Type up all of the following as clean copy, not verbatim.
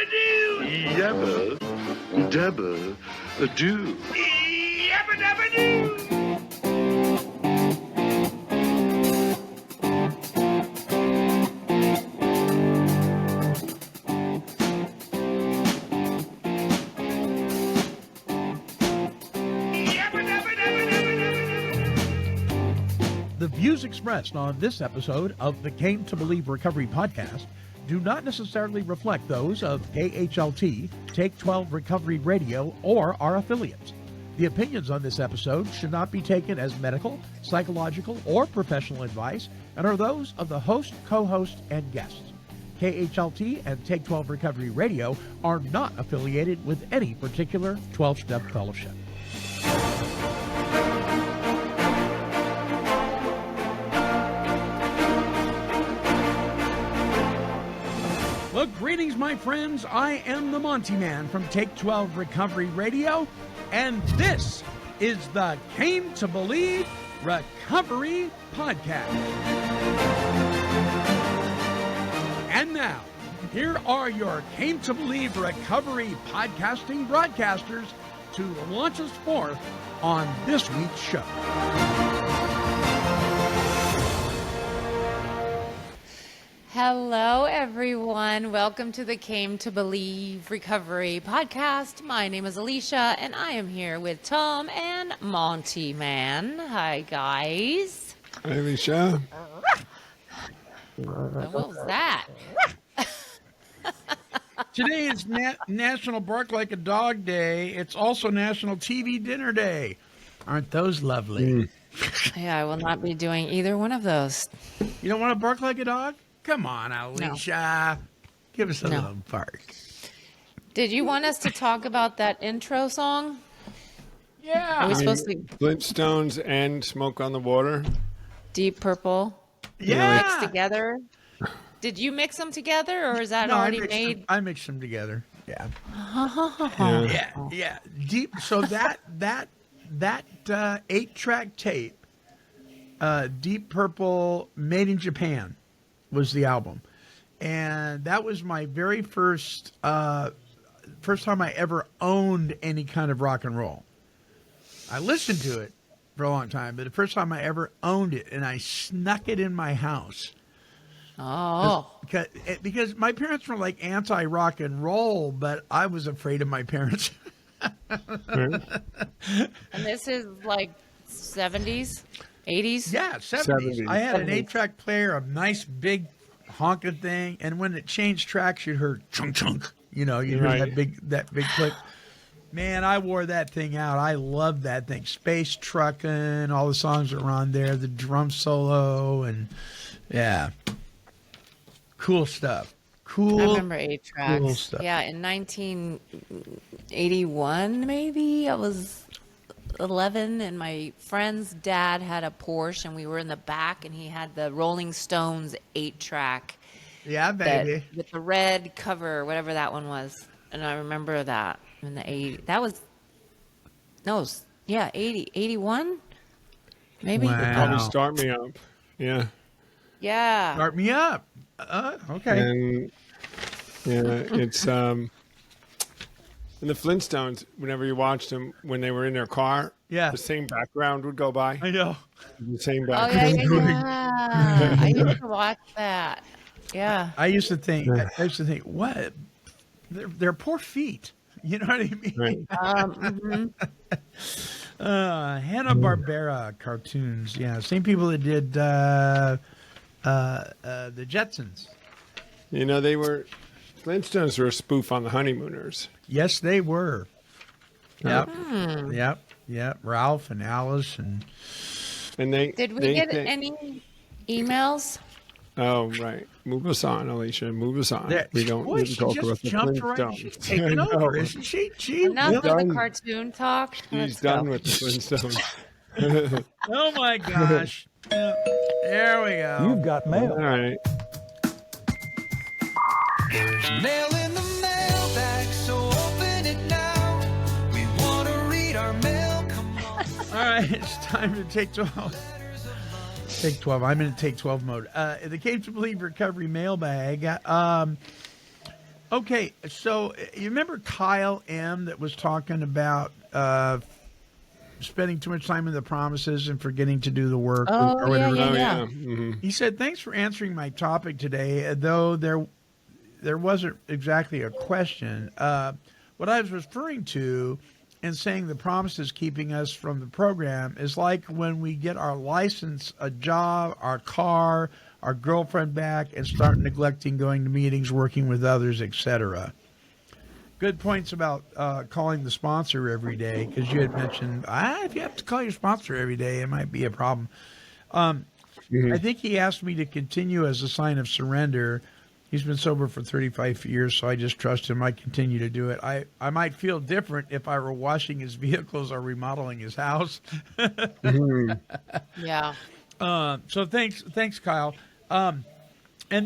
Yabba dabba do. Yabba dabba do. The views expressed on this episode of the Came to Believe Recovery podcast do not necessarily reflect those of KHLT, Take 12 Recovery Radio, or our affiliates. The opinions on this episode should not be taken as medical, psychological, or professional advice and are those of the host, co-host, and guests. KHLT and Take 12 Recovery Radio are not affiliated with any particular 12-step fellowship. Well, greetings, my friends. I am the Monty Man from Take 12 Recovery Radio, and this is the Came to Believe Recovery Podcast. And now, here are your Came to Believe Recovery podcasting broadcasters to launch us forth on this week's show. Hello, everyone. Welcome to the Came to Believe Recovery podcast. My name is Alicea, and I am here with Tom and Monty Man. Hi, guys. Hi, Alicea. What was that? Today is National Bark Like a Dog Day. It's also National TV Dinner Day. Aren't those lovely? Yeah, I will not be doing either one of those. You don't want to bark like a dog? Come on, Alicea. No. Give us a little bark. Did you want us to talk about that intro song? Yeah. Are we supposed to? Flintstones and Smoke on the Water. Deep Purple. Yeah. Mixed together. Did you mix them together, or is that already made? I mixed them together. Yeah. Yeah. Deep. So that 8-track tape, Deep Purple, Made in Japan, was the album, and that was my very first time I ever owned any kind of rock and roll. I listened to it for a long time, but the first time I ever owned it, and I snuck it in my house. Oh, because my parents were like anti-rock and roll, but I was afraid of my parents. And this is like 70s, 80s? Yeah, 70s. I had an 8-track player, a nice big honking thing, and when it changed tracks, you heard chunk chunk. You know, you heard that big click. Man, I wore that thing out. I loved that thing. Space Truckin', all the songs that were on there, the drum solo, and yeah. Cool stuff. Cool. I remember 8 tracks. Cool stuff. Yeah, in 1981, maybe I was 11, and my friend's dad had a Porsche, and we were in the back, and he had the Rolling Stones 8-track. Yeah, baby. With the red cover, whatever that one was. And I remember that in the 80s. That was, 80, 81? Maybe? Wow. Probably Start Me Up. Yeah. Yeah. Start Me Up. Okay. And it's in the Flintstones, whenever you watched them when they were in their car, the same background would go by. I know. The same Oh, background. yeah. I used to watch that. Yeah. I used to think, what? They're poor feet. You know what I mean? Right. Hanna-Barbera cartoons. Yeah, same people that did the Jetsons. You know, Flintstones were a spoof on the Honeymooners. Yes, they were. Yep. Yep. Ralph and Alice and they did we get any emails? Oh, right. Move us on, Alicea. Move us on. We don't need to talk about the Flintstones. She's taking over, isn't she? Enough of the cartoon talk. She's done with the Flintstones. Oh, my gosh. There we go. You've got mail. All right. There's mail in the mailbag, so open it now. We want to read our mail. Come on. All right, it's time to take 12. Take 12. I'm in Take 12 mode. The Came to Believe Recovery mailbag. Okay, so you remember Kyle M. that was talking about spending too much time in the promises and forgetting to do the work or whatever? Yeah. Mm-hmm. He said, "Thanks for answering my topic today, though there wasn't exactly a question. What I was referring to and saying the promises keeping us from the program is like when we get our license, a job, our car, our girlfriend back, and start neglecting going to meetings, working with others, etc." Good points about calling the sponsor every day, because you had mentioned if you have to call your sponsor every day, it might be a problem. I think he asked me to continue as a sign of surrender. He's been sober for 35 years, so I just trust him. I continue to do it. I might feel different if I were washing his vehicles or remodeling his house. Yeah. So thanks, Kyle. And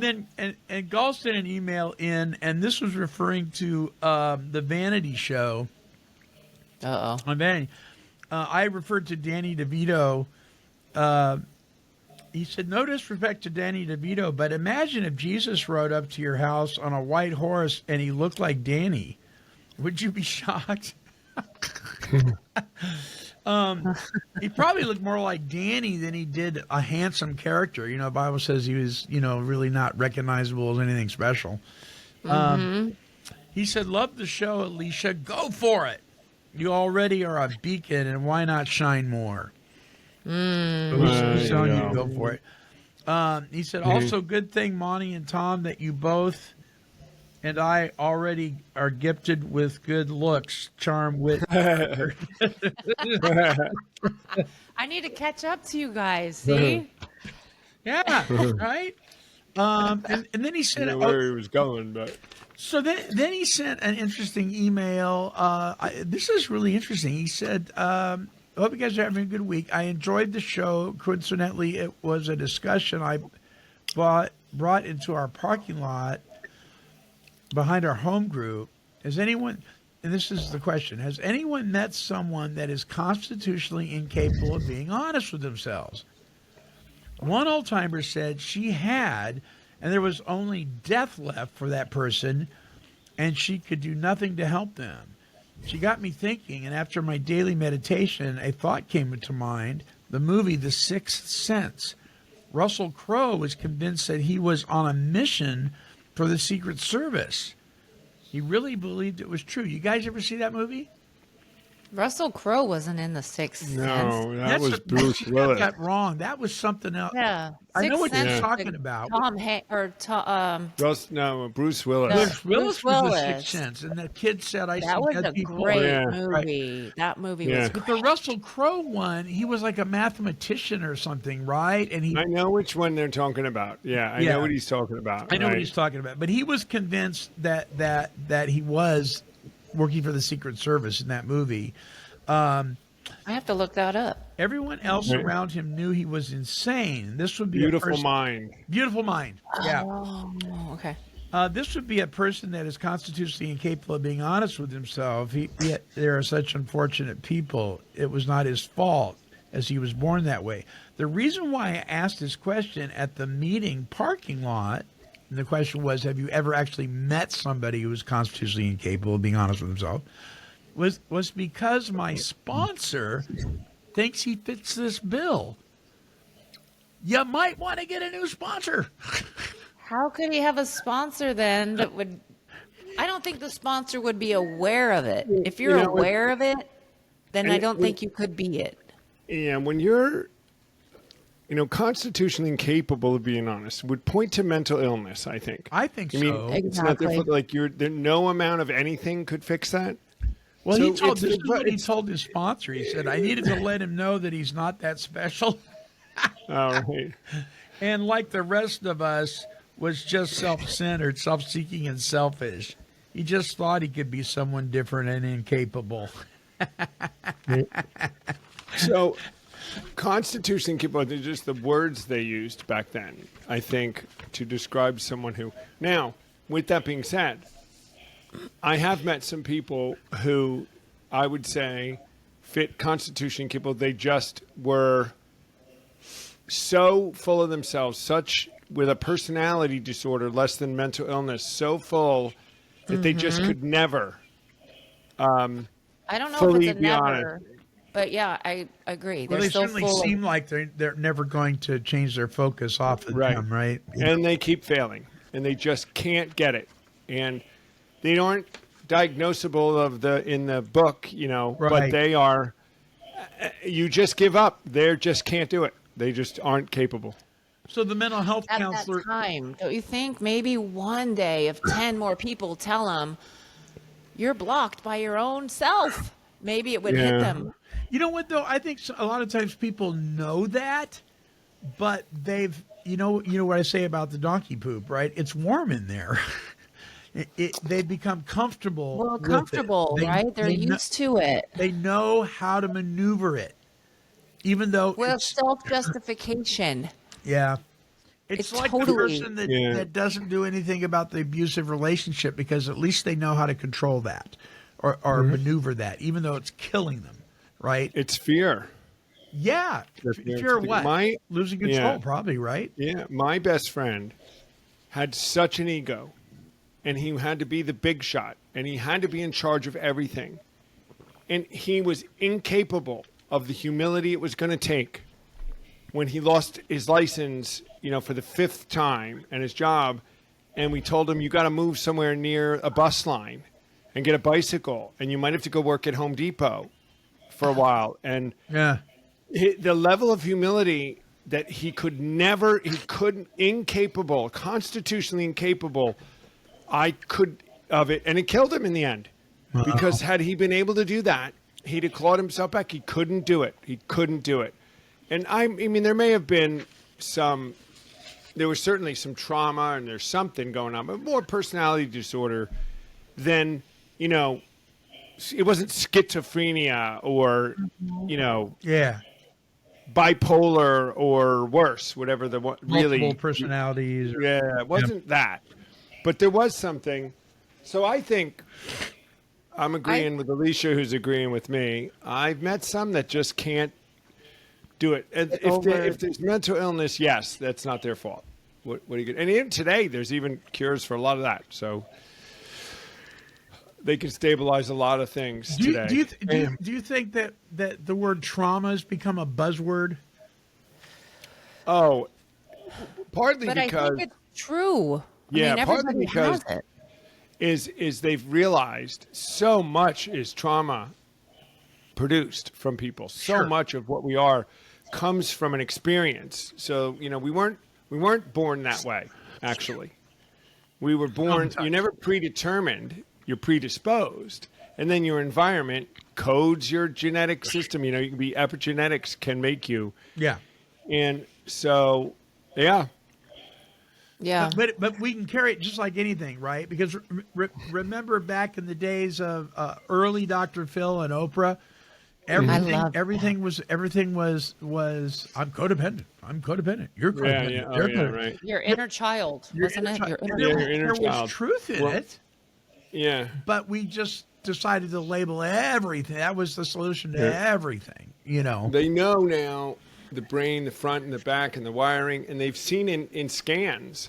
then and Gall sent an email in, and this was referring to the Vanity Show. Uh-oh. On Vanity. I referred to Danny DeVito. He said, "No disrespect to Danny DeVito, but imagine if Jesus rode up to your house on a white horse and he looked like Danny. Would you be shocked?" He probably looked more like Danny than he did a handsome character. You know, the Bible says he was, really not recognizable as anything special. He said, "Love the show, Alicia. Go for it. You already are a beacon, and why not shine more?" He's telling you to go for it. He said, "Also, good thing, Monty and Tom, that you both and I already are gifted with good looks, charm, wit." I need to catch up to you guys. See? Yeah, right? And then he said, where he was going, but so then he sent an interesting email. This is really interesting. He said, "I hope you guys are having a good week. I enjoyed the show. Coincidentally, it was a discussion I brought into our parking lot behind our home group. Has anyone," and this is the question, "has anyone met someone that is constitutionally incapable of being honest with themselves?" One old timer said she had, and there was only death left for that person, and she could do nothing to help them. She got me thinking, and after my daily meditation, a thought came to mind: the movie The Sixth Sense. Russell Crowe was convinced that he was on a mission for the Secret Service. He really believed it was true. You guys ever see that movie? Russell Crowe wasn't in The Sixth Sense. no, that That's was Bruce I Willis. got that wrong. That was something else. Yeah. I know what Sixth you're Sense talking with about. Bruce Willis. Bruce Willis was Bruce The Willis. Sixth Sense, and the kid said, "I That see was dead a people." great Yeah. movie. That movie Yeah. was But the Russell Crowe one, he was like a mathematician or something, right? And he I know which one they're talking about. Yeah, I know what he's talking about. I know what right. he's talking about. But he was convinced that he was working for the Secret Service in that movie. I have to look that up. Everyone else Right. around him knew he was insane. This would be Beautiful a person, Mind. Beautiful Mind. Yeah. Oh, okay. This would be a person that is constitutionally incapable of being honest with himself. Yet there are such unfortunate people. It was not his fault, as he was born that way. The reason why I asked this question at the meeting parking lot, and the question was, have you ever actually met somebody who was constitutionally incapable of being honest with himself, was because my sponsor thinks he fits this bill. You might want to get a new sponsor. How could he have a sponsor then that would? I don't think the sponsor would be aware of it. If you're aware of it, then I don't think you could be it. Yeah, when you're, constitutionally incapable of being honest, would point to mental illness. I think. I think I mean, so. it's not Exactly. like no amount of anything could fix that. Well, So this is what he told his sponsor. He said, "I needed to let him know that he's not that special." Oh, right. And like the rest of us, was just self-centered, self-seeking, and selfish. He just thought he could be someone different and incapable. So, constitution incapable, they're just the words they used back then, I think, to describe someone who. Now, with that being said, I have met some people who I would say fit constitution incapable. They just were so full of themselves, with a personality disorder less than mental illness, so full that they just could never. I don't know if fully it's a be never, honest. but yeah, I agree. Well, They're they so certainly full seem of, like they're never going to change their focus off of Right. them, right? And they keep failing, and they just can't get it, and they aren't diagnosable in the book, but Right. they are. You just give up. They just can't do it. They just aren't capable. So the mental health at counselor. that time. Don't you think maybe one day if 10 more people tell them you're blocked by your own self, maybe it would hit Yeah. them. You know what though? I think a lot of times people know that, but they've you know what I say about the donkey poop, right? It's warm in there. They've become comfortable. Well, with it. comfortable, right? They're used to it. They know how to maneuver it, even though Well, it's self-justification. yeah. It's It's like totally- the person that, Yeah. that doesn't do anything about the abusive relationship because at least they know how to control that or maneuver that, even though it's killing them, right? It's fear. Yeah. That's Fear of the- what? my- Losing control, yeah. probably, right? Yeah, my best friend had such an ego, and he had to be the big shot, and he had to be in charge of everything. And he was incapable of the humility it was going to take when he lost his license, for the 5th time and his job. And we told him, you got to move somewhere near a bus line and get a bicycle, and you might have to go work at Home Depot for a while. And Yeah. the level of humility that incapable, constitutionally incapable, of it, and it killed him in the end. Because had he been able to do that, he'd have clawed himself back. He couldn't do it. And I mean, there was certainly some trauma, and there's something going on, but more personality disorder than, it wasn't schizophrenia or, Yeah. bipolar or worse, whatever the one really. Multiple personalities. Yeah, it wasn't that. But there was something. So I think I'm agreeing with Alicia, who's agreeing with me. I've met some that just can't do it. And if there's mental illness, yes, that's not their fault. What are you going? And even today, there's even cures for a lot of that. So they can stabilize a lot of things today. Do you think that the word trauma has become a buzzword? Oh, partly But because I think it's true. Yeah, I mean, partly everybody because has it. is they've realized so much is trauma produced from people. So Sure. much of what we are comes from an experience. So, we weren't born that way, actually. We were born, you're never predetermined, you're predisposed. And then your environment codes your genetic system. You can be epigenetics can make you. Yeah. And so, yeah. Yeah. But we can carry it just like anything, right? Because remember back in the days of early Dr. Phil and Oprah, everything was I'm codependent. You're codependent. Yeah. They're codependent. Right. Your inner child, wasn't it? Your inner Yeah, your inner There was child. truth in it, Yeah. but we just decided to label everything. That was the solution to everything, They know now the brain, the front and the back and the wiring, and they've seen in scans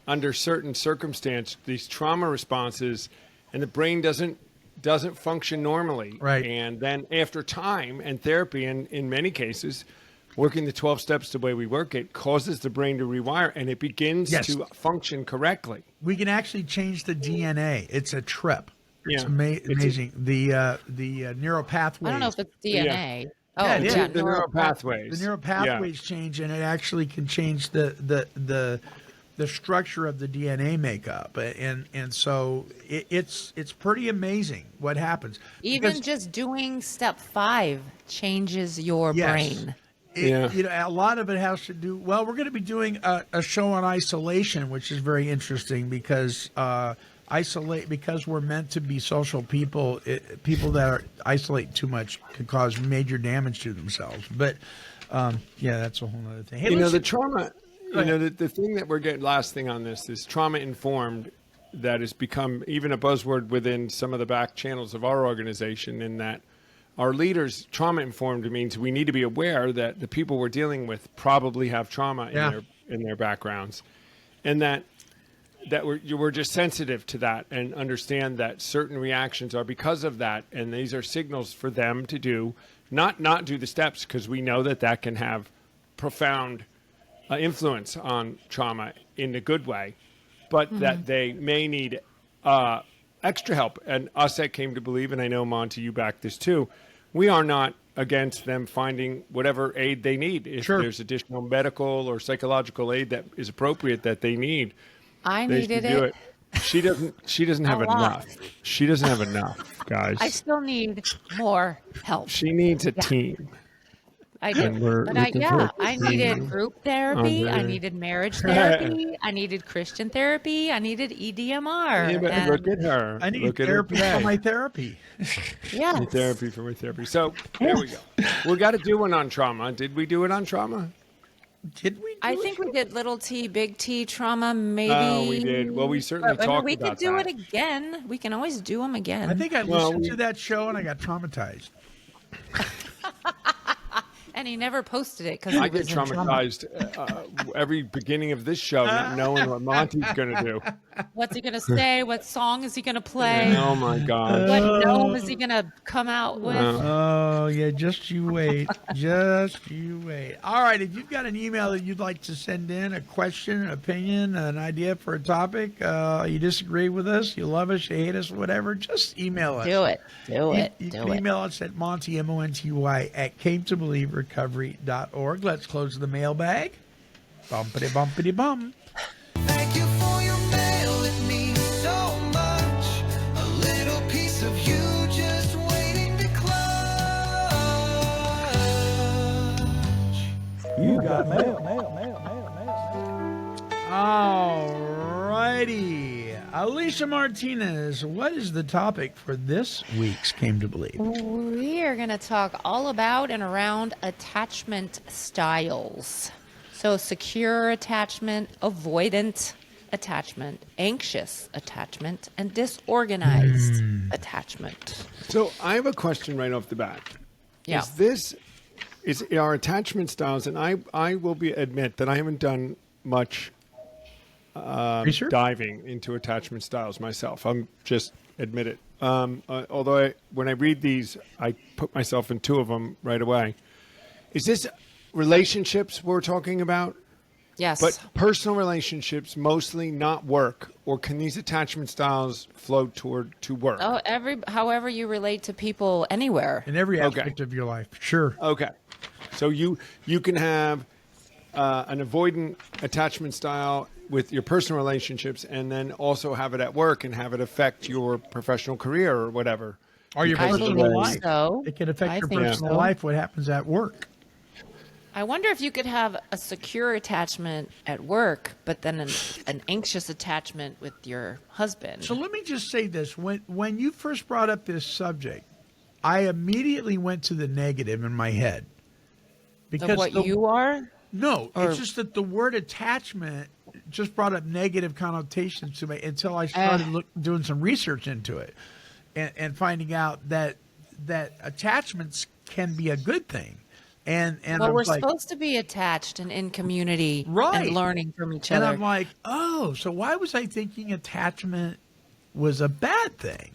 under certain circumstance these trauma responses, and the brain doesn't function normally. Right. And then after time and therapy, and in many cases, working the 12 steps the way we work it causes the brain to rewire, and it begins Yes. to function correctly. We can actually change the DNA. It's a trip. It's Yeah. amazing. The neural pathways. I don't know if it's DNA. Oh, Yeah, it is. yeah. The neural pathways. The neural pathways change, and it actually can change the structure of the DNA makeup, and so it's pretty amazing what happens. Even Because just doing step 5 changes your Yes. brain. a lot of it has to do. Well, we're going to be doing a show on isolation, which is very interesting because because we're meant to be social people. People that isolate too much can cause major damage to themselves. But that's a whole other thing. Hey, The trauma, the thing that we're getting, last thing on this is trauma informed, that has become even a buzzword within some of the back channels of our organization, in that our leaders, trauma informed means we need to be aware that the people we're dealing with probably have trauma in their backgrounds, and that that we're just sensitive to that and understand that certain reactions are because of that, and these are signals for them to do not do the steps, because we know that can have profound influence on trauma in a good way, but that they may need extra help. And us at Came to Believe, and I know, Monty, you back this too, we are not against them finding whatever aid they need. If there's additional medical or psychological aid that is appropriate that they need, I they needed should do it. She doesn't have A lot. enough. She doesn't have enough, guys. I still need more help. She needs a team. I did. And we're But looking for a I needed team group therapy. on I there. needed marriage therapy. I needed Christian therapy. I needed EDMR. Yeah, but and look at her. I need Look at her therapy for today. my therapy. yes. Need therapy for my therapy. So there we go. We got to do one on trauma. Did we do it on trauma? Did we? I think we did little T, big T trauma, maybe. Oh, we did. Well, we certainly But, talked we about could do that. it again. We can always do them again. I think I Well, listened to that show and I got traumatized. And he never posted it because I get traumatized every beginning of this show, not knowing what Monty's going to do. What's he gonna say? What song is he gonna play? Oh my God. What gnome is he gonna come out with? Oh, yeah, just you wait. Just you wait. All right, if you've got an email that you'd like to send in, a question, an opinion, an idea for a topic, you disagree with us, you love us, you hate us, whatever, just email us. Do it. Do it. You Do can it. email us at Monty, M-O-N-T-Y, at cametobelieverecovery.org. Let's close the mailbag. Bumpity, bumpity, bum. Thank you for your mail, it means so much. A little piece of you just waiting to clutch. You got mail. All righty. Alicia Martinez, what is the topic for this week's Came to Believe? We are going to talk all about and around attachment styles. So, secure attachment, avoidant attachment, anxious attachment, and disorganized attachment. So I have a question right off the bat. Yeah. Is our attachment styles, and I will admit that I haven't done much Research? diving into attachment styles myself. I'm just admit it. Although when I read these, I put myself in two of them right away. Is this relationships we're talking about? Yes. But personal relationships, mostly, not work, or can these attachment styles flow to work? Oh, however you relate to people anywhere. In every Okay. aspect of your life. Sure. Okay, so you can have an avoidant attachment style with your personal relationships, and then also have it at work and have it affect your professional career or whatever. Or your I personal think life. so. It can affect I your think personal so. life, what happens at work. I wonder if you could have a secure attachment at work, but then an anxious attachment with your husband. So let me just say this. When you first brought up this subject, I immediately went to the negative in my head. Of what you are? No, Or- it's just that the word attachment just brought up negative connotations to me until I started doing some research into it and finding out that attachments can be a good thing. And Well, I'm we're like, supposed to be attached and in community Right. and learning from each and other. I'm like, oh, so why was I thinking attachment was a bad thing?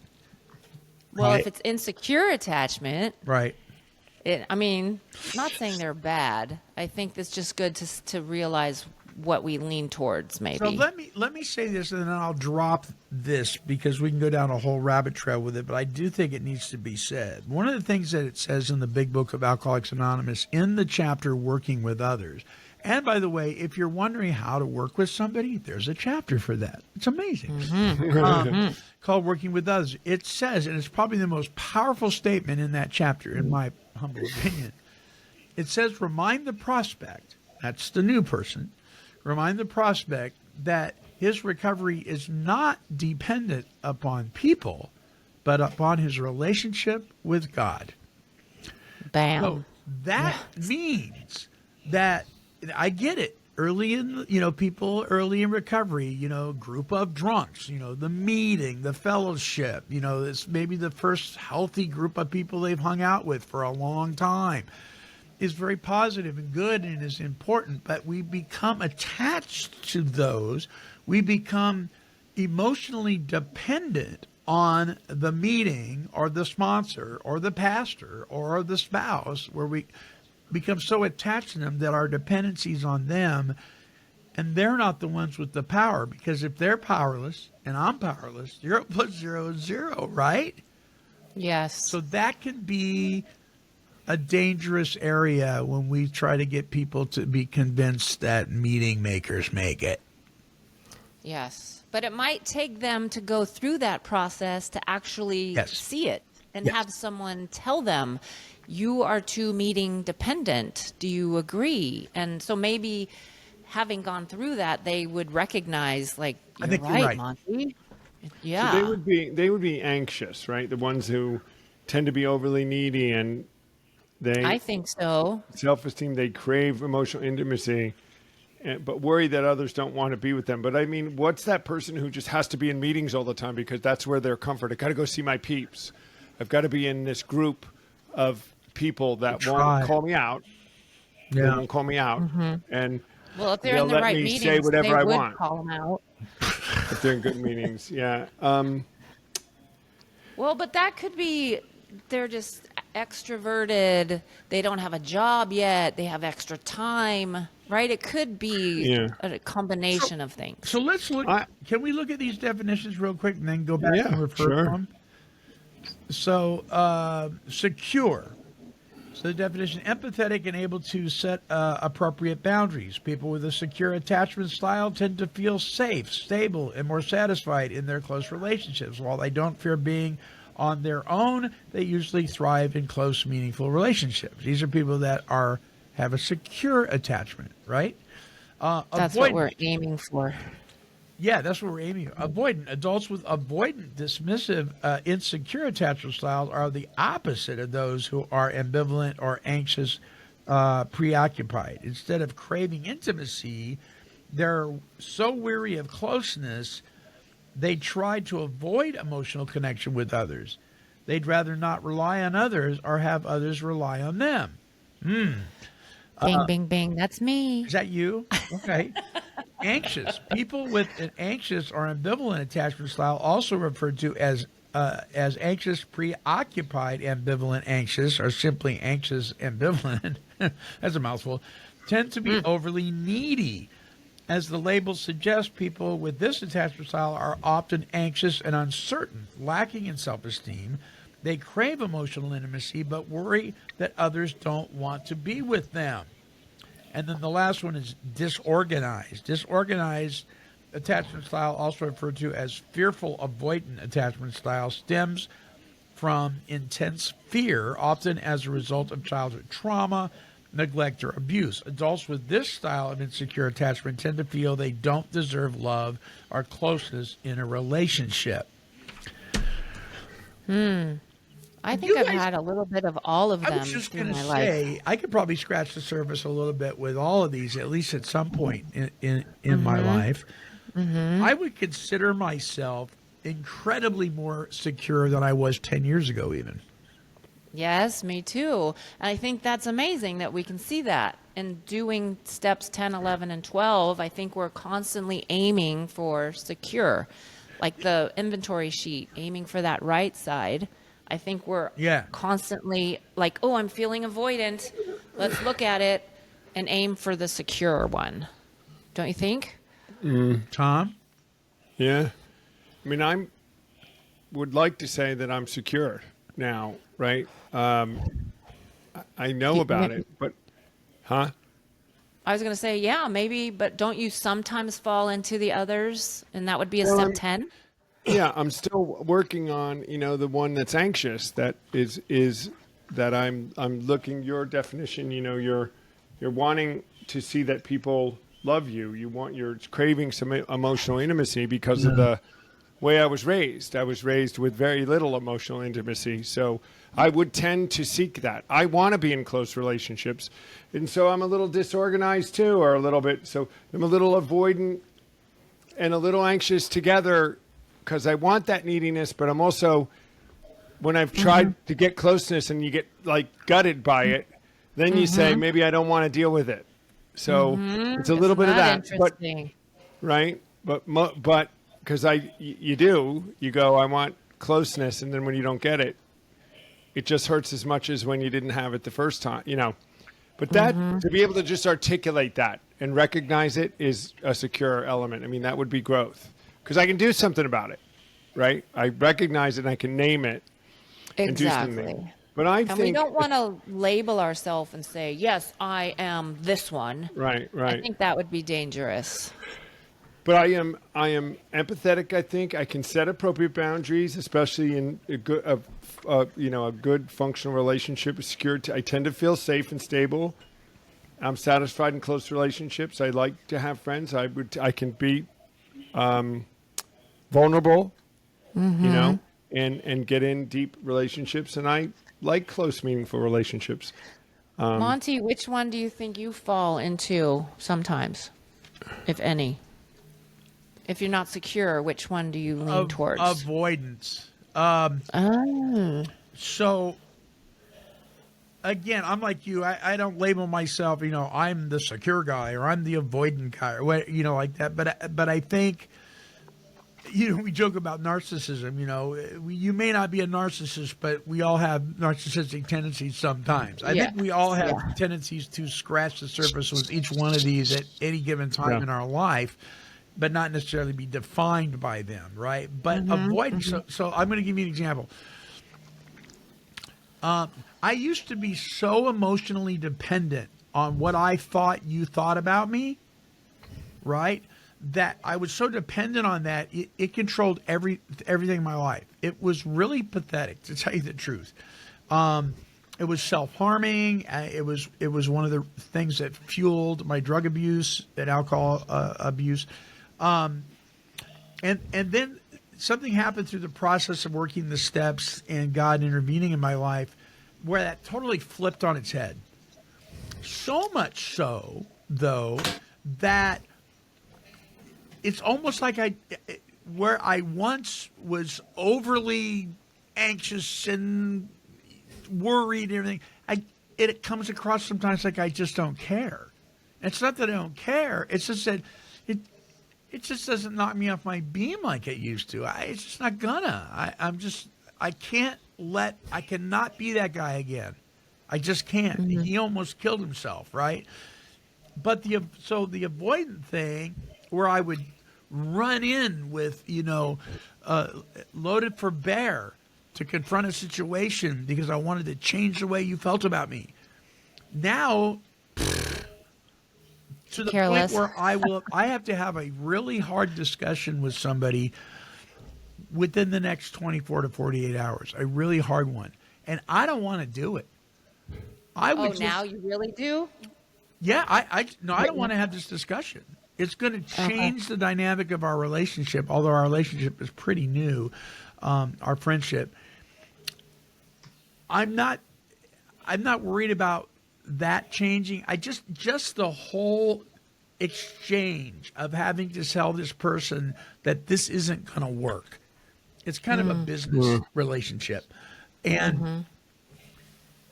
well, Right. if it's insecure attachment, Right. not saying they're bad. I think it's just good to realize what we lean towards, maybe. So let me say this, and then I'll drop this because we can go down a whole rabbit trail with it. But I do think it needs to be said. One of the things that it says in the Big Book of Alcoholics Anonymous, in the chapter "Working with Others," and by the way, if you're wondering how to work with somebody, there's a chapter for that. It's amazing. Called "Working with Others." It says, and it's probably the most powerful statement in that chapter, in my humble opinion. It says, "Remind the prospect," that's the new person, remind the prospect that his recovery is not dependent upon people, but upon his relationship with God. Bam. So that means that I get it. Early in, people early in recovery, group of drunks, the meeting, the fellowship, it's maybe the first healthy group of people they've hung out with for a long time, is very positive and good and is important, but we become attached to those. We become emotionally dependent on the meeting or the sponsor or the pastor or the spouse, where we become so attached to them that our dependency's on them, and they're not the ones with the power. Because if they're powerless and I'm powerless, 0 plus 0 is 0, right? Yes. So that can be a dangerous area when we try to get people to be convinced that meeting makers make it. Yes. But it might take them to go through that process to actually Yes. see it and Yes. have someone tell them, you are too meeting dependent. Do you agree? And so maybe having gone through that, they would recognize, like, I you're think you're right, right. Monty. So Yeah. they would be anxious, right? The ones who tend to be overly needy, and they I think so. self-esteem, they crave emotional intimacy, but worry that others don't want to be with them. But I mean, what's that person who just has to be in meetings all the time because that's where they're comfort? I got to go see my peeps. I've got to be in this group of people that won't tribe. call me out. They Yeah. won't call me out, and Well, if they're they'll in the let right me meetings, say whatever they I would want. call them out. If they're in good meetings. Yeah. Well, but that could be they're just extroverted. They don't have a job yet. They have extra time, right? It could be Yeah. a combination of things. So let's look. Can we look at these definitions real quick and then go back Yeah, and refer sure. to them? So, secure. So the definition: empathetic and able to set appropriate boundaries. People with a secure attachment style tend to feel safe, stable, and more satisfied in their close relationships. While they don't fear being on their own, they usually thrive in close, meaningful relationships. These are people that have a secure attachment, right? That's what we're aiming for. Yeah, that's what we're aiming at. Avoidant. Adults with avoidant, dismissive, insecure attachment styles are the opposite of those who are ambivalent or anxious, preoccupied. Instead of craving intimacy, they're so weary of closeness, they try to avoid emotional connection with others. They'd rather not rely on others or have others rely on them. Bing, bing, bing. That's me. Is that you? Okay. Anxious. People with an anxious or ambivalent attachment style, also referred to as anxious, preoccupied, ambivalent, anxious, or simply anxious, ambivalent, that's a mouthful, tend to be overly needy. As the label suggests, people with this attachment style are often anxious and uncertain, lacking in self-esteem. They crave emotional intimacy, but worry that others don't want to be with them. And then the last one is disorganized. Disorganized attachment style, also referred to as fearful avoidant attachment style, stems from intense fear, often as a result of childhood trauma, neglect, or abuse. Adults with this style of insecure attachment tend to feel they don't deserve love or closeness in a relationship. I think You I've guys- had a little bit of all of them I was just through going to my life. say, I could probably scratch the surface a little bit with all of these, at least at some point in my life. I would consider myself incredibly more secure than I was 10 years ago, even. Yes, me too. And I think that's amazing that we can see that. And doing steps 10, 11, and 12, I think we're constantly aiming for secure. Like the inventory sheet, aiming for that right side. I think we're constantly like, oh, I'm feeling avoidant. Let's look at it and aim for the secure one. Don't you think? Tom? Yeah. I mean, would like to say that I'm secure now, right? I know about it, but, huh? I was going to say, yeah, maybe, but don't you sometimes fall into the others? And that would be a step 10? Yeah, I'm still working on, the one that's anxious. That is that I'm looking your definition. You're wanting to see that people love you. You're craving some emotional intimacy because of the way I was raised. I was raised with very little emotional intimacy, so I would tend to seek that. I want to be in close relationships, and so I'm a little disorganized too, or a little bit. So I'm a little avoidant and a little anxious together. Because I want that neediness, but I'm also, when I've tried to get closeness and you get like gutted by it, then you say, maybe I don't want to deal with it. So it's a little bit of that. But, Interesting. right? But because you go, I want closeness, and then when you don't get it, it just hurts as much as when you didn't have it the first time, But that to be able to just articulate that and recognize it is a secure element. I mean, that would be growth because I can do something about it, right? I recognize it and I can name it and do something. Exactly. But I And think we don't want to label ourselves and say, yes, I am this one. right. I think that would be dangerous. But I am empathetic. I think I can set appropriate boundaries, especially in a good functional relationship is secure. I tend to feel safe and stable. I'm satisfied in close relationships. I like to have friends. I can be vulnerable, and get in deep relationships. And I like close, meaningful relationships. Monty, which one do you think you fall into sometimes, if any? If you're not secure, which one do you lean towards? Avoidance. So, again, I'm like you. I don't label myself, I'm the secure guy or I'm the avoidant guy or what, like that. But I think, we joke about narcissism. You may not be a narcissist, but we all have narcissistic tendencies sometimes. I think we all have tendencies to scratch the surface with each one of these at any given time in our life, but not necessarily be defined by them, right? But avoidance. So I'm going to give you an example. I used to be so emotionally dependent on what I thought you thought about me, right? That I was so dependent on that, it controlled everything in my life. It was really pathetic, to tell you the truth. It was self-harming. It was one of the things that fueled my drug abuse and alcohol abuse. And then something happened through the process of working the steps and God intervening in my life where that totally flipped on its head. So much so, though, that it's almost like where I once was overly anxious and worried and everything, it comes across sometimes like I just don't care. It's not that I don't care. It's just that it just doesn't knock me off my beam like it used to. It's just not gonna. I cannot be that guy again. I just can't. Mm-hmm. He almost killed himself, right? But the avoidant thing, where I would run in with, loaded for bear to confront a situation because I wanted to change the way you felt about me. Now, to the Careless. point where I have to have a really hard discussion with somebody within the next 24 to 48 hours, a really hard one. And I don't want to do it. Now you really do? Yeah, I don't want to have this discussion. It's going to change the dynamic of our relationship, although our relationship is pretty new, our friendship. I'm not worried about that changing. I just the whole exchange of having to tell this person that this isn't going to work. It's kind of a business relationship. And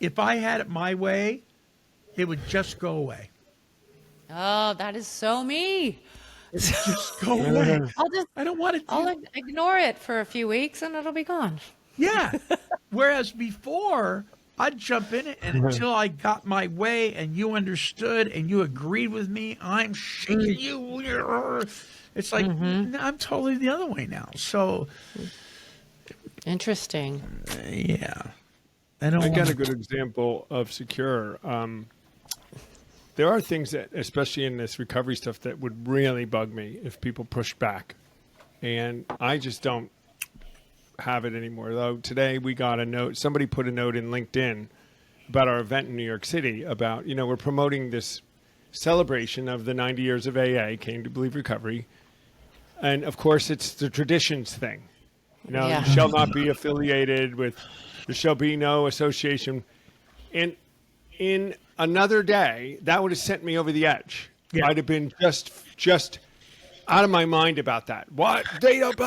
if I had it my way, it would just go away. Oh, that is so me. Just go away. I don't want to. I'll ignore it for a few weeks and it'll be gone. Yeah. Whereas before, I'd jump in it, and until I got my way and you understood and you agreed with me, I'm shaking you. It's like, I'm totally the other way now. So. Interesting. Yeah. I got a good example of secure. There are things that, especially in this recovery stuff, that would really bug me if people push back. And I just don't have it anymore. Though today we got a note, somebody put a note in LinkedIn about our event in New York City about, we're promoting this celebration of the 90 years of AA, Came to Believe Recovery. And of course, it's the traditions thing. You shall not be affiliated with, there shall be no association. And in another day, that would have sent me over the edge. Yeah. I'd have been just out of my mind about that. What? They don't,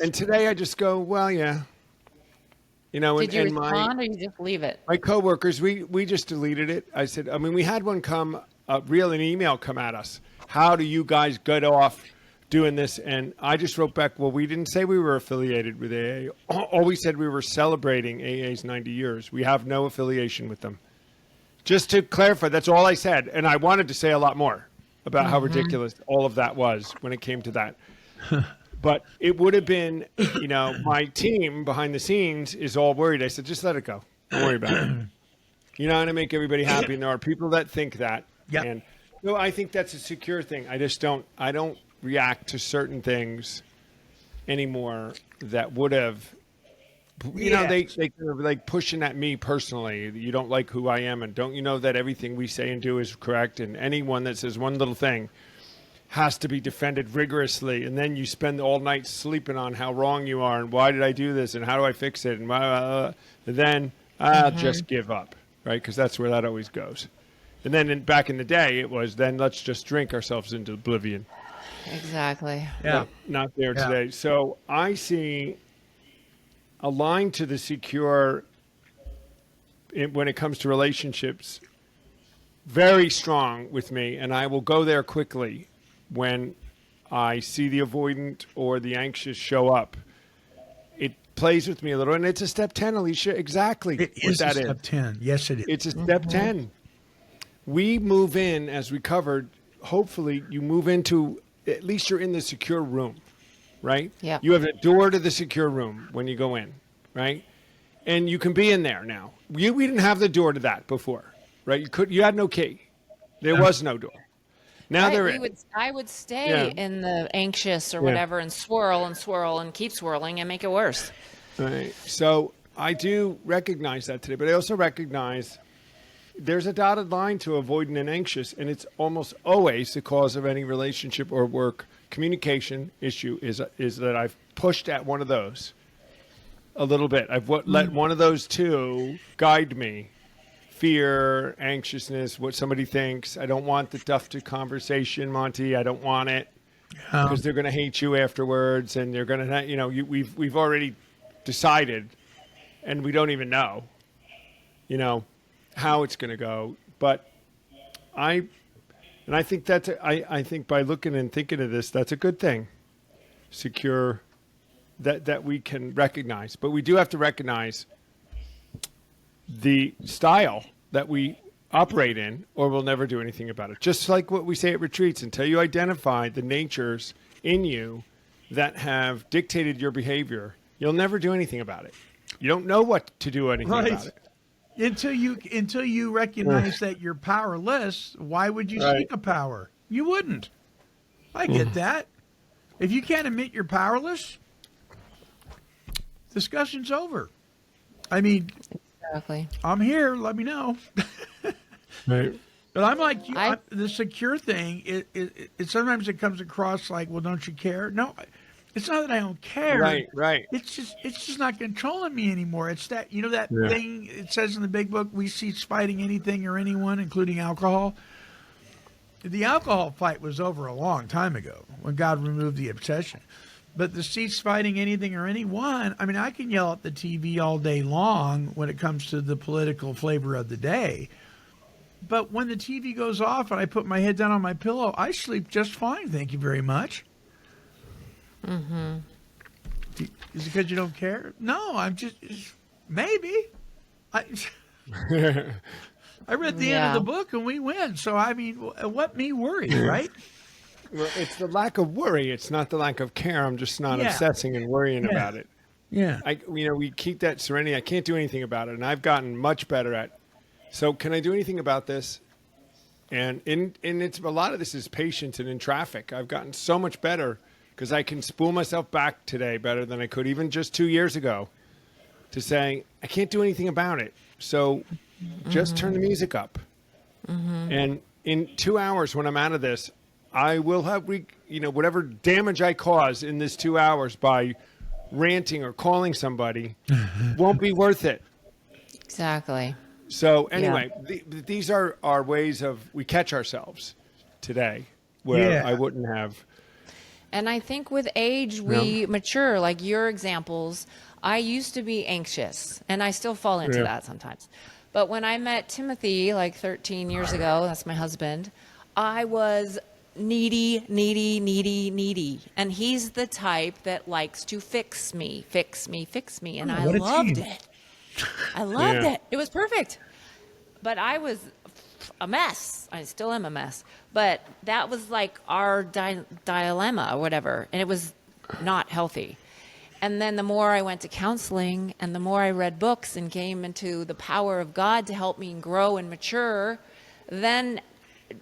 And today I just go, well, yeah. Did you respond or you just leave it? My coworkers, we just deleted it. I said, we had one an email come at us. How do you guys get off doing this, and I just wrote back, well, we didn't say we were affiliated with AA. All we said we were celebrating AA's 90 years. We have no affiliation with them. Just to clarify, that's all I said. And I wanted to say a lot more about how ridiculous all of that was when it came to that. But it would have been, my team behind the scenes is all worried. I said, just let it go. Don't worry about it. You know how to make everybody happy. And there are people that think that. Yep. And I think that's a secure thing. I don't react to certain things anymore that would have, they kind of like pushing at me personally. You don't like who I am, and don't you know that everything we say and do is correct? And anyone that says one little thing has to be defended rigorously, and then you spend all night sleeping on how wrong you are and why did I do this and how do I fix it, and then I'll just give up, right? Because that's where that always goes. And then back in the day, it was then let's just drink ourselves into oblivion. Exactly. Yeah. Not there today. So I see a line to the secure when it comes to relationships very strong with me, and I will go there quickly when I see the avoidant or the anxious show up. It plays with me a little, and it's a step 10, Alicia, exactly. It is a step 10. Yes, it is. It's a step 10. We move in, as we covered, hopefully you move into, at least you're in the secure room, right? Yeah. You have a door to the secure room when you go in, right? And you can be in there now. We didn't have the door to that before, right? You had no key. There was no door. Now there is. I would stay in the anxious or whatever and swirl and keep swirling and make it worse. Right. So I do recognize that today, but I also recognize there's a dotted line to avoidant and anxious, and it's almost always the cause of any relationship or work communication issue is that I've pushed at one of those a little bit. I've let one of those two guide me. Fear, anxiousness, what somebody thinks. I don't want the duff to conversation, Monty. I don't want it because they're going to hate you afterwards, and they're going to, we've already decided, and we don't even know, how it's going to go. But I think I think by looking and thinking of this, that's a good thing. Secure that we can recognize, but we do have to recognize the style that we operate in, or we'll never do anything about it. Just like what we say at retreats, until you identify the natures in you that have dictated your behavior, you'll never do anything about it. You don't know what to do anything about it. Until you recognize that you're powerless, why would you seek a power? You wouldn't. I get that. If you can't admit you're powerless, discussion's over. I mean, Exactly. I'm here. Let me know. Right. But I'm like you, the secure thing. It sometimes it comes across like, well, don't you care? No, it's not that I don't care. Right. It's just not controlling me anymore. It's that that thing it says in the big book. We cease fighting anything or anyone, including alcohol. The alcohol fight was over a long time ago when God removed the obsession. But the cease fighting anything or anyone, I mean, I can yell at the TV all day long when it comes to the political flavor of the day. But when the TV goes off and I put my head down on my pillow, I sleep just fine. Thank you very much. Mm-hmm. Is it because you don't care? No, I'm just maybe. I read the end of the book and we win. So, I mean, what me worry, right? Well, it's the lack of worry. It's not the lack of care. I'm just not obsessing and worrying about it. Yeah. We keep that serenity. I can't do anything about it, and I've gotten much better at. So, can I do anything about this? And it's a lot of this is patience and in traffic. I've gotten so much better because I can spool myself back today better than I could even just 2 years ago to saying I can't do anything about it. So, just turn the music up. And in 2 hours when I'm out of this, I will have, whatever damage I cause in this 2 hours by ranting or calling somebody won't be worth it. Exactly. So anyway, these are our ways we catch ourselves today where I wouldn't have. And I think with age, we mature, like your examples. I used to be anxious, and I still fall into that sometimes. But when I met Timothy like 13 years ago, that's my husband, I was needy. And he's the type that likes to fix me. And I what a loved team. it. I loved Yeah. it. It was perfect. But I was a mess. I still am a mess. But that was like our dilemma or whatever. And it was not healthy. And then the more I went to counseling and the more I read books and came into the power of God to help me grow and mature, then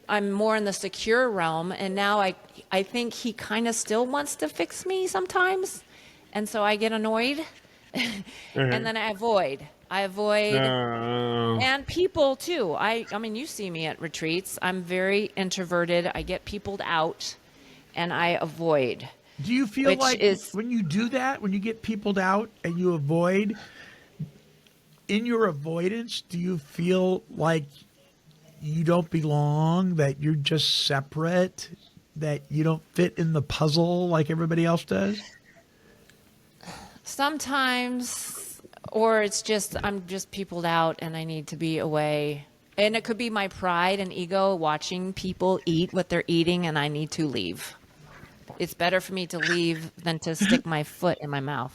I'm more in the secure realm. And now I think he kind of still wants to fix me sometimes. And so I get annoyed and then I avoid. And people too. I mean, you see me at retreats. I'm very introverted. I get peopled out and I avoid. Do you feel Which like is- when you do that, when you get peopled out and you avoid, in your avoidance, do you feel like you don't belong, that you're just separate, that you don't fit in the puzzle like everybody else does? Sometimes, or it's just I'm just peopled out and I need to be away. And it could be my pride and ego watching people eat what they're eating and I need to leave. It's better for me to leave than to stick my foot in my mouth.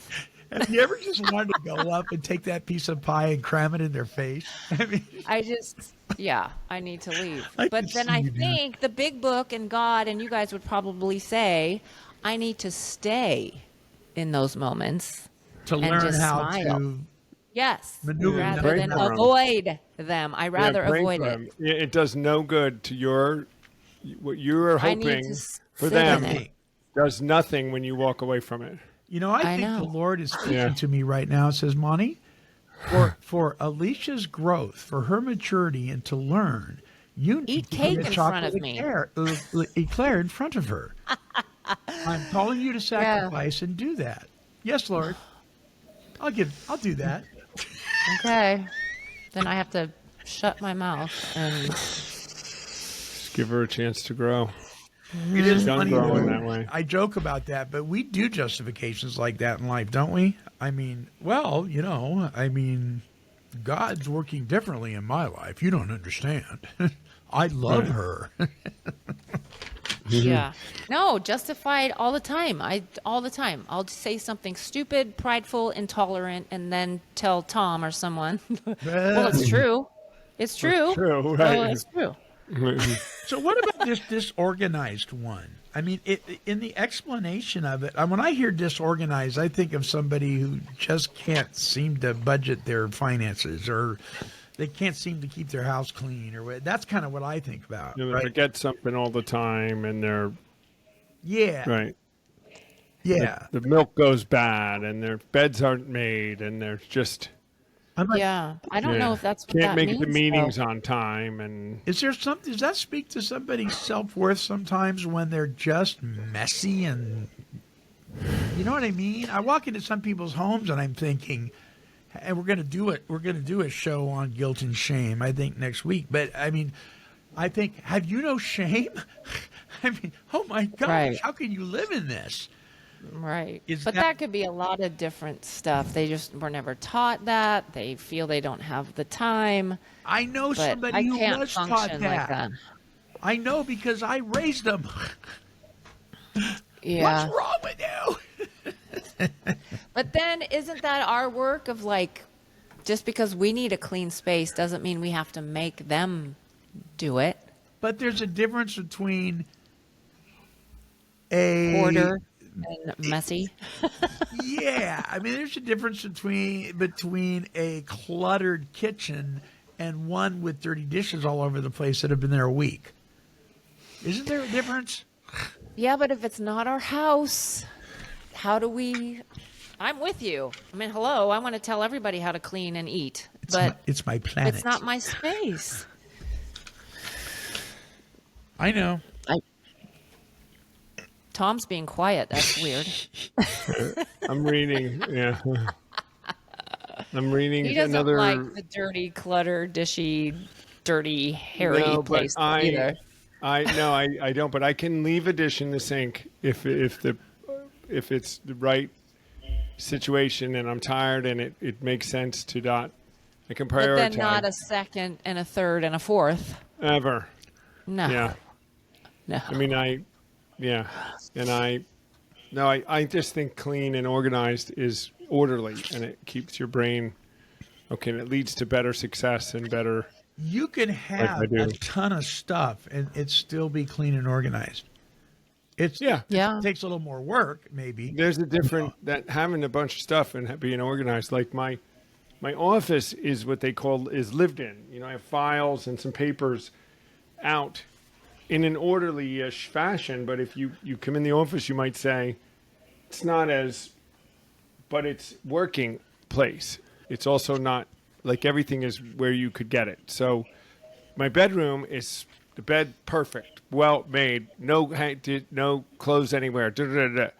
Have you ever just wanted to go up and take that piece of pie and cram it in their face? I mean, I need to leave. I But can then see I you do. think the big book and God and you guys would probably say, I need to stay in those moments. to And learn just how smile. to Yes, maneuver rather brain than for 'em. avoid them. I rather brain avoid for it. 'em. It does no good to what you're I need hoping to for sit them. in it. Does nothing when you walk away from it. You know, I I think know. the Lord is speaking Yeah. to me right now. It says, Monty, for Alicia's growth, for her maturity, and to learn, you need Eat to cake eat a in front chocolate of me. eclair in front of her. I'm calling you to sacrifice and do that. Yes, Lord. I'll do that. Okay. Then I have to shut my mouth and Just give her a chance to grow. It is Done funny, growing though. that way. I joke about that, but we do justifications like that in life, don't we? I mean, well, God's working differently in my life. You don't understand. I love her. yeah. No, justified all the time. All the time. I'll say something stupid, prideful, intolerant, and then tell Tom or someone, well, it's true. It's true. true, right. Oh, it's true. So what about this disorganized one? I mean, in the explanation of it, when I hear disorganized, I think of somebody who just can't seem to budget their finances, or they can't seem to keep their house clean, or that's kind of what I think about. They Right? forget something all the time, and they're Yeah. right. Yeah. The milk goes bad, and their beds aren't made, and they're just I'm like, Yeah. I don't know if that's what can't that make means. the meetings though. on time, and Is there something? Does that speak to somebody's self-worth sometimes when they're just messy and you know what I mean? I walk into some people's homes and I'm thinking, and we're going to do it. We're going to do a show on guilt and shame, I think, next week. But I mean, I think, have you no shame? I mean, oh my gosh, Right. how can you live in this? Right. Is But that- that could be a lot of different stuff. They just were never taught that. They feel they don't have the time. I know But somebody I who can't was taught function that. like that. I know because I raised them. Yeah. What's wrong with you? But then isn't that our work of like, just because we need a clean space doesn't mean we have to make them do it. But there's a difference between a Order and messy. Yeah, I mean, there's a difference between a cluttered kitchen and one with dirty dishes all over the place that have been there a week. Isn't there a difference? Yeah, but if it's not our house, how do we? I'm with you. I mean, hello, I want to tell everybody how to clean and eat, but It's my planet. it's not my space. I know. Tom's being quiet. That's weird. I'm reading. Yeah, I'm reading He doesn't another. like the dirty, cluttered, dishy, dirty, hairy No, but place either. I don't. But I can leave a dish in the sink if it's the right situation, and I'm tired, and it makes sense to not. I can prioritize. But then not a second and a third and a fourth. Ever. No. Yeah. No. I mean, I just think clean and organized is orderly, and it keeps your brain okay, and it leads to better success and better. You can have I do. a ton of stuff and it still be clean and organized. It takes a little more work, maybe. There's a different that having a bunch of stuff and being organized. Like my office is what they call is lived in. You know, I have files and some papers out in an orderly-ish fashion. But if you come in the office, you might say it's not as, but it's working place. It's also not like everything is where you could get it. So my bedroom is the bed perfect, well made, no clothes anywhere.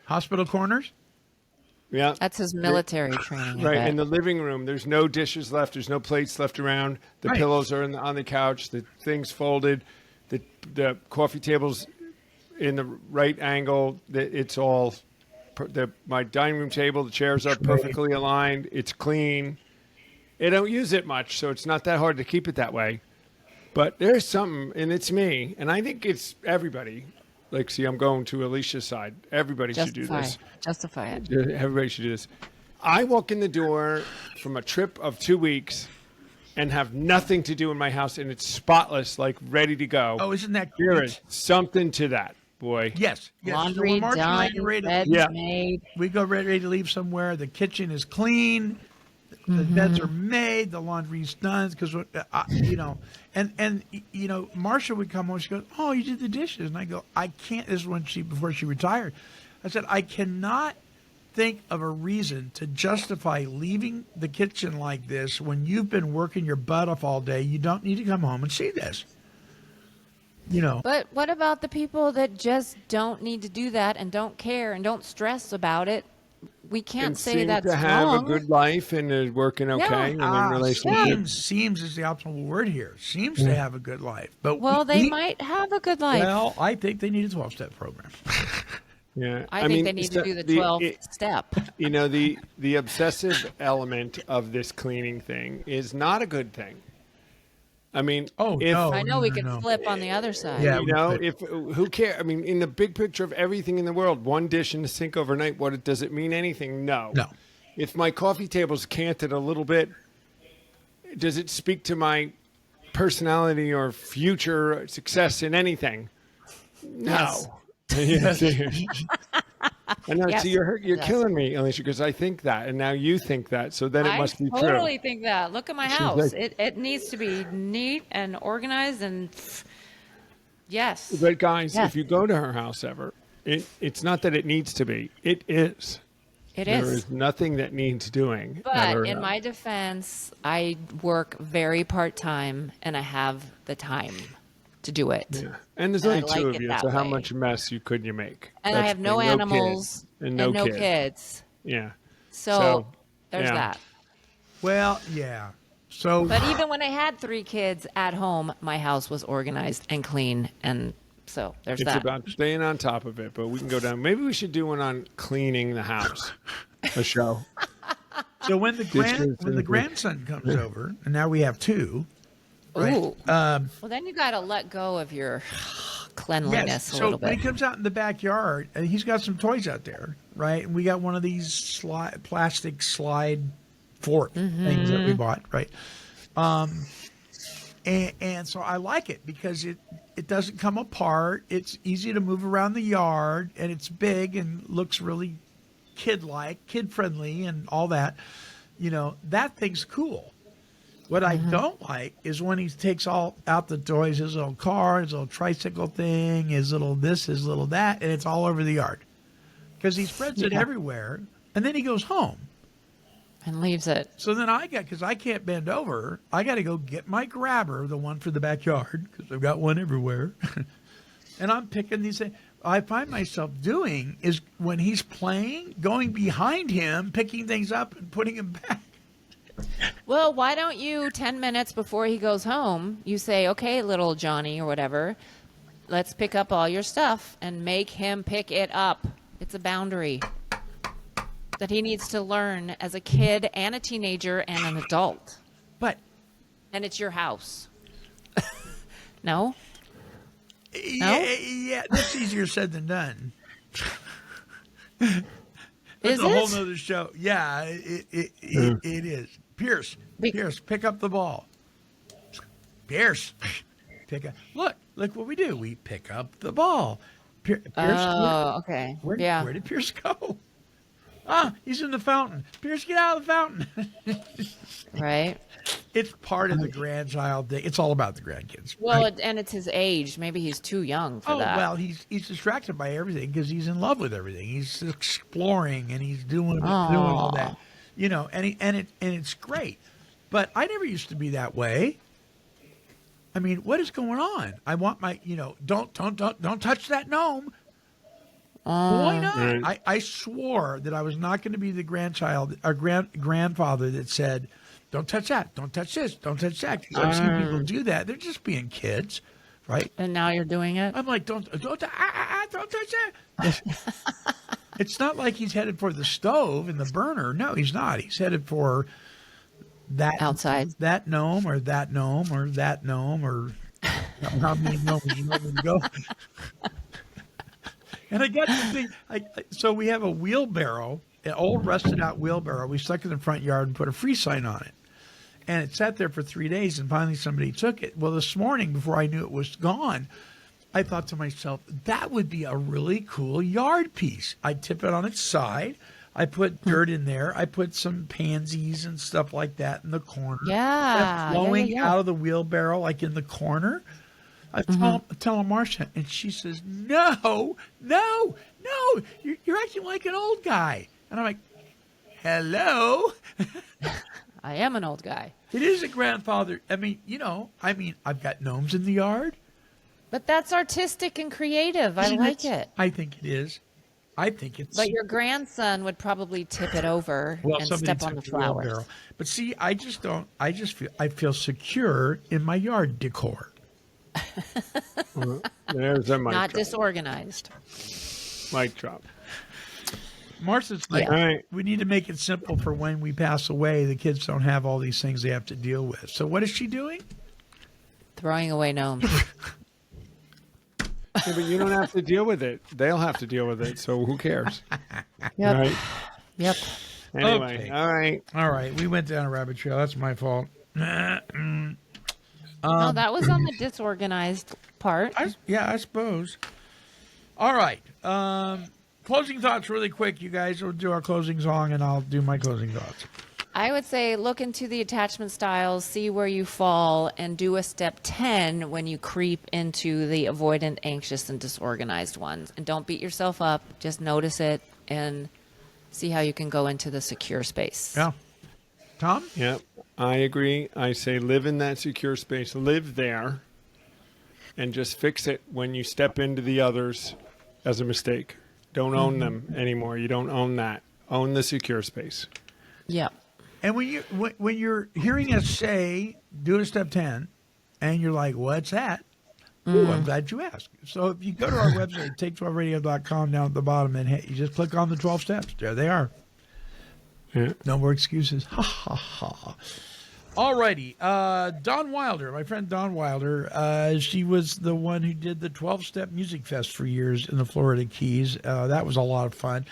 Hospital corners? Yeah. That's his military training. I Right. bet. In the living room, there's no dishes left. There's no plates left around. The Right. pillows are on the couch. The things folded. The coffee table's in the right angle. It's all my dining room table. The chairs are perfectly aligned. It's clean. I don't use it much, so it's not that hard to keep it that way. But there's something, and it's me, and I think it's everybody. Like, see, I'm going to Alicia's side. Everybody should do this. Justify it. Everybody should do this. I walk in the door from a trip of 2 weeks and have nothing to do in my house, and it's spotless, like ready to go. Oh, isn't that There great? is something to that, boy. Yes. Laundry So when Mark and I done, get ready to- beds Yeah. made. we go ready to leave somewhere. The kitchen is clean. The beds are made. The laundry's done. Because Marcia would come home. She goes, "Oh, you did the dishes," and I go, "I can't." This is before she retired. I said, "I cannot think of a reason to justify leaving the kitchen like this when you've been working your butt off all day. You don't need to come home and see this." But what about the people that just don't need to do that and don't care and don't stress about it? We can't And say seem that's to have wrong. a good life and is working okay and in relationships. Seems is the optimal word here. Seems to have a good life, but Well, they might have a good life. Well, I think they need a 12-step program. Yeah, I think they need to do the 12th step. You know, the obsessive element of this cleaning thing is not a good thing. I mean, if, I know we can flip on the other side. Yeah. you know, who cares? I mean, in the big picture of everything in the world, one dish in the sink overnight, does it mean anything? No. If my coffee table's canted a little bit, does it speak to my personality or future success in anything? No. Yes. I know. Yes, See, you're it does. killing me, Alicia, because I think that, and now you think that, so then it must be I true. totally think that. Look at my She's house. like- It needs to be neat and organized and yes. But guys, Yes. if you go to her house ever, it's not that it needs to be. It is. It There is. is nothing that needs doing. at But her in house. my defense, I work very part-time and I have the time to do it. Yeah. And there's And I only two like of it you, that so how way. much mess could you make? And I That's have the no thing. animals kids, and no kid. kids. Yeah. So there's yeah. that. Well, yeah. So But even when I had 3 kids at home, my house was organized and clean. And so there's It's that. about staying on top of it, but we can go down. Maybe we should do one on cleaning the house, a show. when the grandson comes over, and now we have 2. Right. Ooh. Well, then you got to let go of your cleanliness Yes. a So little when he bit. comes out in the backyard, and he's got some toys out there, right? And we got one of these plastic slide fork things that we bought, right? And so I like it because it doesn't come apart. It's easy to move around the yard, and it's big and looks really kid-like, kid-friendly, and all that. That thing's cool. What I don't like is when he takes all out the toys, his little car, his little tricycle thing, his little this, his little that, and it's all over the yard. Because he spreads it everywhere, and then he goes home. And leaves it. So then because I can't bend over, I got to go get my grabber, the one for the backyard, because I've got one everywhere. And I'm picking these things. I find myself doing is when he's playing, going behind him, picking things up and putting them back. Well, why don't you 10 minutes before he goes home, you say, okay, little Johnny or whatever, let's pick up all your stuff and make him pick it up. It's a boundary that he needs to learn as a kid and a teenager and an adult. But And it's your house. No? Yeah, that's easier said than done. That's Is a whole it? nother show. Yeah, it is. Pierce, pick up the ball. Pierce, look what we do. We pick up the ball. Pierce, Oh, okay. where Yeah. did Pierce go? Ah, he's in the fountain. Pierce, get out of the fountain. Right. It's part of the grandchild thing. It's all about the grandkids. Well, and it's his age. Maybe he's too young for that. Well, he's distracted by everything because he's in love with everything. He's exploring and he's doing all that, and it's great. But I never used to be that way. I mean, what is going on? I want my, don't touch that gnome. Why not? Right. I swore that I was not going to be the grandchild or grandfather that said, don't touch that, don't touch this, don't touch that. 'Cause I've seen people do that. They're just being kids, right? And now you're doing it? I'm like, don't touch that. It's not like he's headed for the stove and the burner. No, he's not. He's headed for that Outside. that gnome or that gnome or that gnome or how many gnomes you want me to go. And I got to think, so we have a wheelbarrow, an old rusted out wheelbarrow. We stuck it in the front yard and put a free sign on it. And it sat there for 3 days, and finally somebody took it. Well, this morning, before I knew it was gone, I thought to myself, that would be a really cool yard piece. I'd tip it on its side. I put dirt in there. I put some pansies and stuff like that in the corner. Yeah. Flowing yeah. out of the wheelbarrow, like in the corner. I tell Marcia, and she says, no, you're acting like an old guy. And I'm like, hello? I am an old guy. It is a grandfather. I mean, I've got gnomes in the yard. But that's artistic and creative. I Isn't like it. I think it is. I think it's. But your grandson would probably tip it over and somebody step on took the wheelbarrow. flowers. But see, I feel secure in my yard decor. There's a mic Not drop. disorganized. Mic drop. Martha's like, All right. we need to make it simple for when we pass away. The kids don't have all these things they have to deal with. So what is she doing? Throwing away gnomes. Yeah, but you don't have to deal with it. They'll have to deal with it. So who cares? Yep. Right? Yep. Anyway, Okay. all right. All right, we went down a rabbit trail. That's my fault. No, that was on the disorganized part. I suppose. All right. Closing thoughts really quick, you guys. We'll do our closing song, and I'll do my closing thoughts. I would say look into the attachment styles, see where you fall, and do a step 10 when you creep into the avoidant, anxious, and disorganized ones. And don't beat yourself up. Just notice it and see how you can go into the secure space. Yeah. Tom? Yep, I agree. I say live in that secure space. Live there and just fix it when you step into the others as a mistake. Don't own them anymore. You don't own that. Own the secure space. Yep. And when you're hearing us say, do a step 10, and you're like, what's that? Ooh, I'm glad you asked. So if you go to our website, take12radio.com, down at the bottom, and you just click on the 12 steps. There they are. Yeah. No more excuses. Ha, ha, ha. All righty. Dawn Wilder, my friend Dawn Wilder, she was the one who did the 12-Step Music Fest for years in the Florida Keys. That was a lot of fun.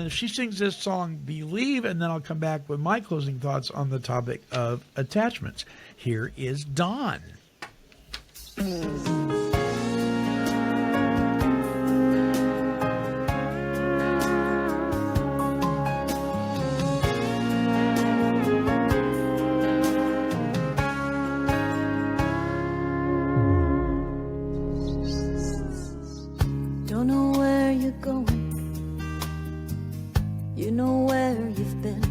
She sings this song, Believe, and then I'll come back with my closing thoughts on the topic of attachments. Here is Dawn. Don't know where you're going. You know where you've been.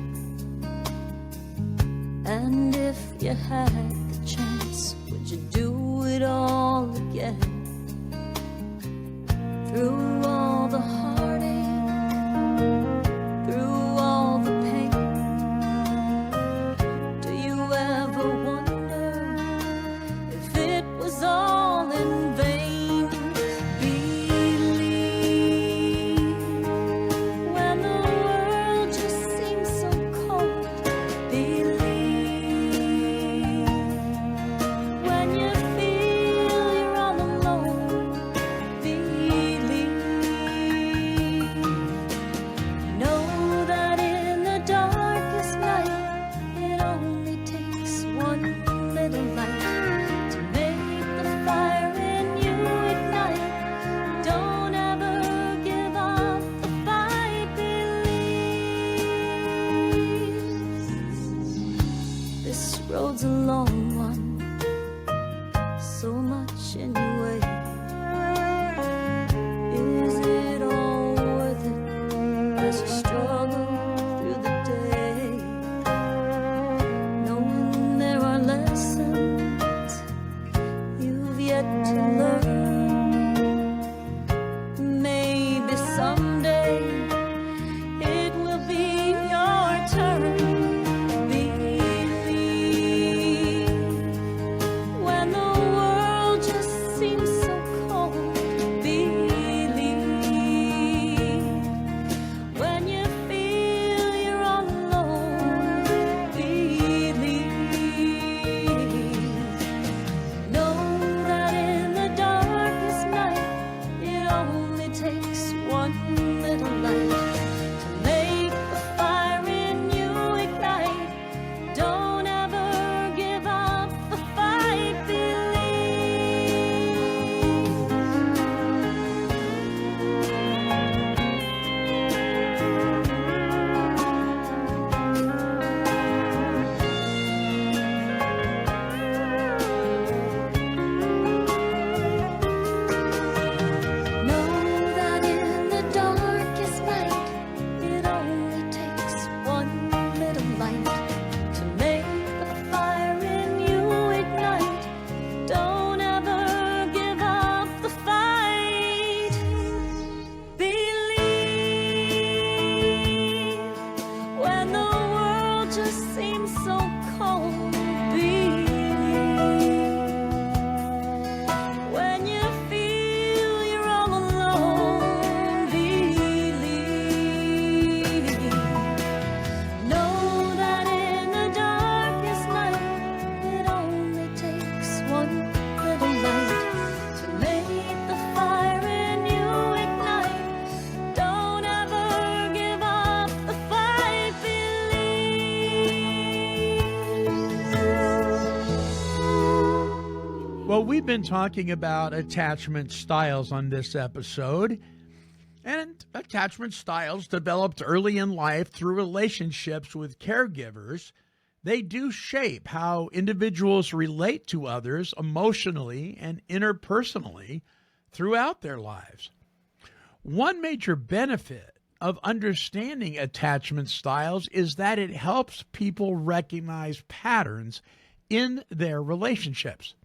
And if you had the chance, would you do it all again? Through all the heartache, through all the pain, do you ever wonder if it was all in vain? Believe when the world just seems so cold. Believe when you feel you're all alone. We've been talking about attachment styles on this episode, and attachment styles developed early in life through relationships with caregivers. They do shape how individuals relate to others emotionally and interpersonally throughout their lives. One major benefit of understanding attachment styles is that it helps people recognize patterns in their relationships.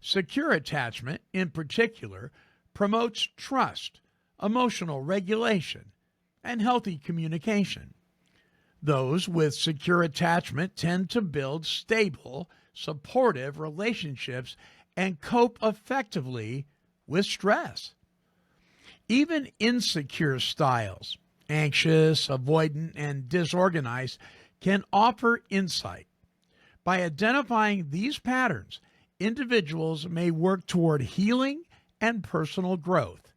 Secure attachment, in particular, promotes trust, emotional regulation, and healthy communication. Those with secure attachment tend to build stable, supportive relationships and cope effectively with stress. Even insecure styles, anxious, avoidant, and disorganized, can offer insight. By identifying these patterns, individuals may work toward healing and personal growth,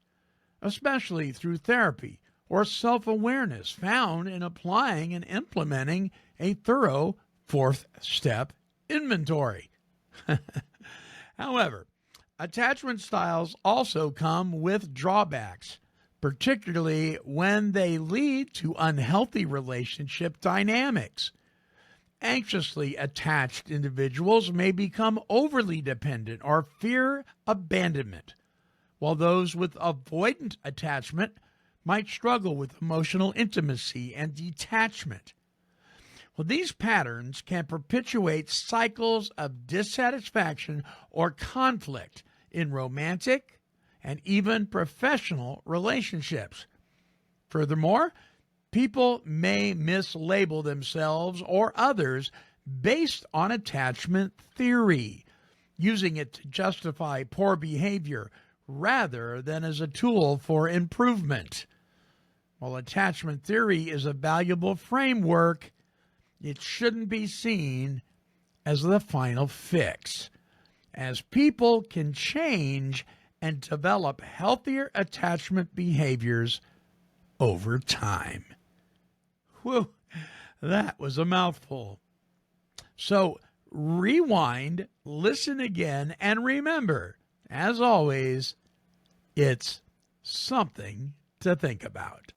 especially through therapy or self-awareness found in applying and implementing a thorough fourth-step inventory. However, attachment styles also come with drawbacks, particularly when they lead to unhealthy relationship dynamics. Anxiously attached individuals may become overly dependent or fear abandonment, while those with avoidant attachment might struggle with emotional intimacy and detachment. Well, these patterns can perpetuate cycles of dissatisfaction or conflict in romantic and even professional relationships. Furthermore, people may mislabel themselves or others based on attachment theory, using it to justify poor behavior rather than as a tool for improvement. While attachment theory is a valuable framework, it shouldn't be seen as the final fix, as people can change and develop healthier attachment behaviors over time. Whew, that was a mouthful. So rewind, listen again, and remember, as always, it's something to think about.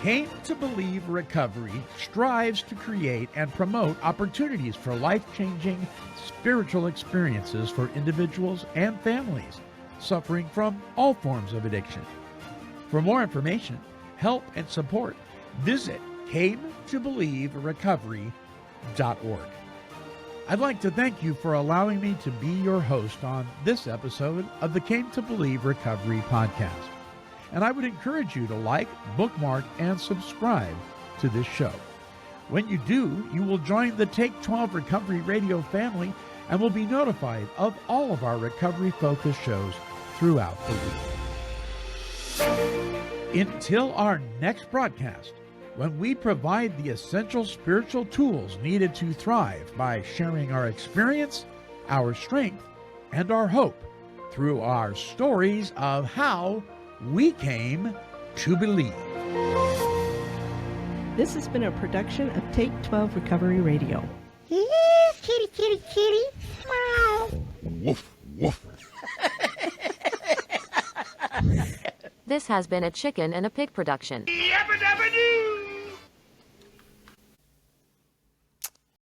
Came to Believe Recovery strives to create and promote opportunities for life-changing spiritual experiences for individuals and families suffering from all forms of addiction. For more information, help, and support, visit cametobelieverecovery.org. I'd like to thank you for allowing me to be your host on this episode of the Came to Believe Recovery podcast. And I would encourage you to like, bookmark, and subscribe to this show. When you do, you will join the Take 12 Recovery Radio family and will be notified of all of our recovery-focused shows throughout the week. Until our next broadcast, when we provide the essential spiritual tools needed to thrive by sharing our experience, our strength, and our hope through our stories of how we came to believe. This has been a production of Take 12 Recovery Radio. Kitty, kitty, kitty. Meow. Woof, woof. This has been a Chicken and a Pig production. Yabba dabba doo!